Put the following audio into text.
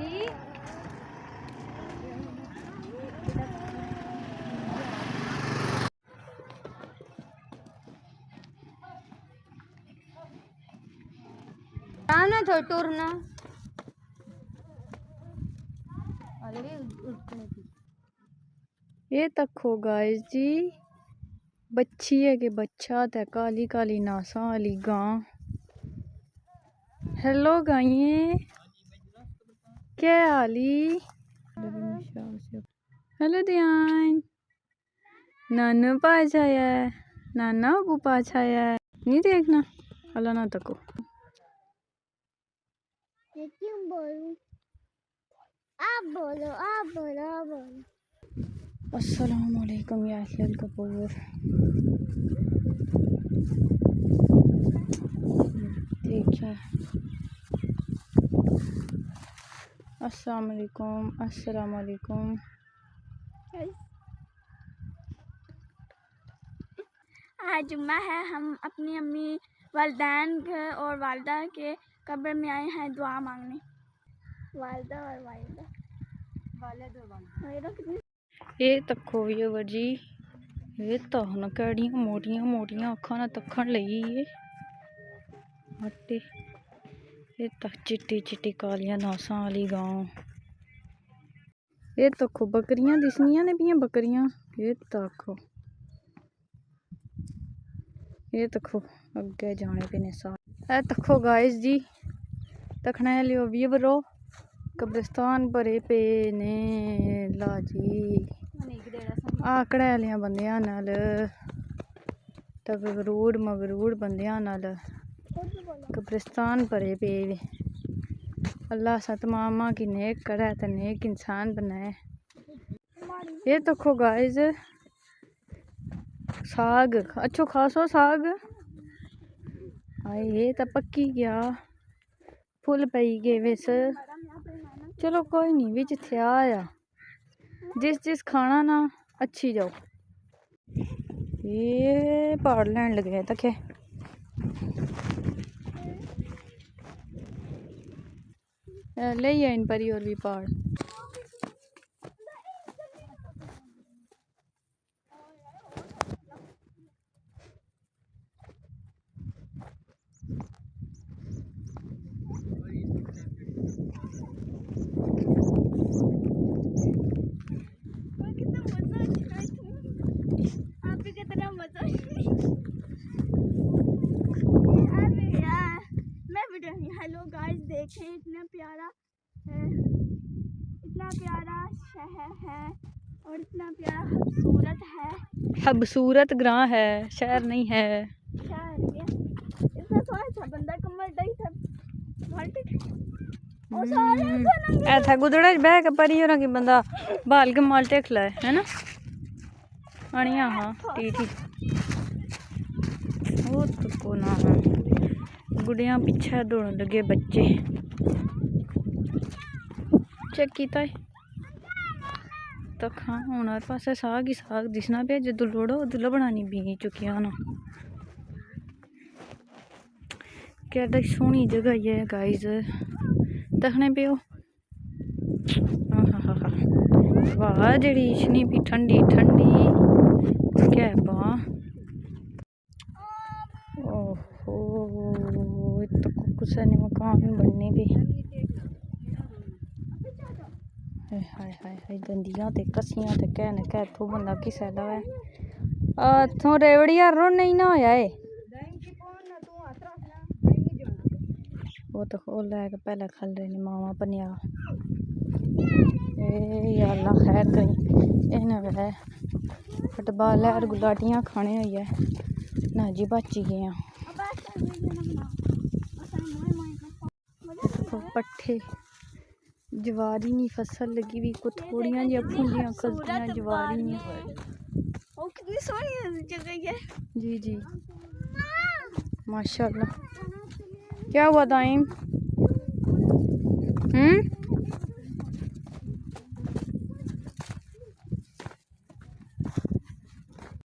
दी ना थोड़ा टूरना ये तको गाइस जी बच्ची है कि बच्चा ते काली काली नासा वाली गां। हेलो गाइए क्या हाली। हेलो ध्यान नानू पास आया है, नाना को पास आया है। नहीं देखना अल्लाह ना तको। क्यों बोलूं? आप बोलो आप बोलो आप बोलो। अस्सलाम वालेकुम या अहल कपूर। देखिए अस्सलाम वालेकुम अस्सलाम वालेकुम। आज जुम्मा है, हम अपनी अम्मी वालदैन के और वालदा के कब्र में आए हैं दुआ मांगने। वालदा और वालदा ये तको व्यूअर जी ये तो न कड़ियां मोटियां मोटियां अखा ना तखन लगी ये हटे। ये तक चिट्टी चिट्टी कालियां नासा वाली गांव। ये तको बकरियां दिसनियां ने पियां बकरियां। ये तको अगे जाने पे ने सा। ए तको गाइस जी तखना लियो व्यूअरो कब्रिस्तान भरे पे ने लाजी आकड़े वालियां बंदियां नाल तगरूड़ मगरूड़ बंदियां नाल कब्रिस्तान भरे पे। अल्लाह सतमामा की नेक करे तो नेक इंसान बनाए। ये देखो गाइस साग अच्छो खासो साग आए ये तो पक्की गया फुल पई गए वैस। चलो कोई नहीं बिच थे आया जिस जिस खाना ना अच्छी जाओ। ये पहाड़ लैन लगे तक है ले इन परी और भी पहाड़। हेलो गाइस देखें इतना प्यारा शहर है और इतना प्यारा खूबसूरत है। खूबसूरत ग्रां है शहर नहीं है। इतना थोड़ा बंदा कमर दई था ऐसा गुदड़ा बह के परी हो कि बंदा बाल के माल टेक लाए है ना आनिया। हाँ ठीक वो तो को ना गुड़िया पीछे दौड़न लगे बच्चे चेक किया तो हाँ हूँ हर पास साग ही साग दिसना पे जो लोड़ो उदू लभना नहीं बी चुकिया ना। क्या सोहनी जगह ही है गाइस तखने पे वाह जड़ी इशनी भी ठंडी ठंडी क्या बा। ओहो तो कुछ नहीं मकान बनने भी हाय हाय हाय दंदियां ते कसियां ते कह न कह तो बंदा किसे दा है थो रेवड़िया रो नहीं ना होया है। वो तो खोल लैके पहले खल रहे ने मामा पनिया या अल्लाह खैर करी इन्हें फुटबॉल लैर गुलाटियां खाने हुई है ना जी बची गए पट्ठे जवारी नहीं फसल लगी हुई को थोड़ियां जी फुंदियां खसदियां जवारी नहीं। कितनी सोहनी जगह है जी जी माशाल्लाह। क्या हुआ ताइम